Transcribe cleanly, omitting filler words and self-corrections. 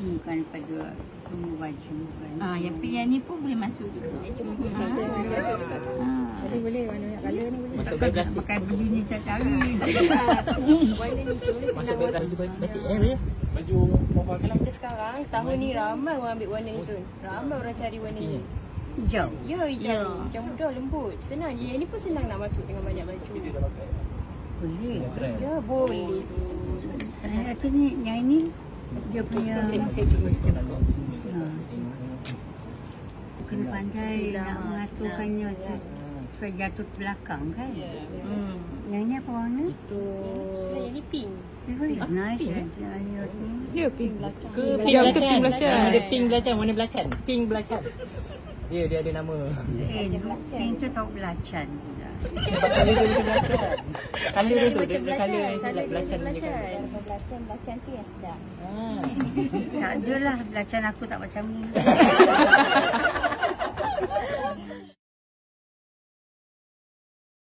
Bukan daripada semua baju kan. Yang ni pun boleh masuk juga. Boleh warna colour ni boleh. Masuk beg plastik. Pakai begini cari. Warna ni tu Masuk senang beg masuk. plastik batik boleh. Baju bawah Kalau macam sekarang, tahun ni ramai orang ambil warna ni tu. Ramai orang cari warna ni. Hijau. Ya, hijau. Hijau muda, lembut. Senang. Yang ni pun senang nak masuk dengan banyak baju. Boleh. Ya, boleh. Itu ni, yang ini dia punya kena pandai nak mengaturkannya supaya jatuh ke belakang kan. Yang ni apa warna? Yang ni pink. It's very nice. Dia pink. Ke Pink belacan. Ada pink belacan, warna belacan. Pink belacan. Ya, dia ada nama. Pink tu tahu belacan. Colour dia macam belacan. Colour dia tu, dia colour belacan. Belacan tu yang sedap. Tak adalah belacan aku tak macam ni.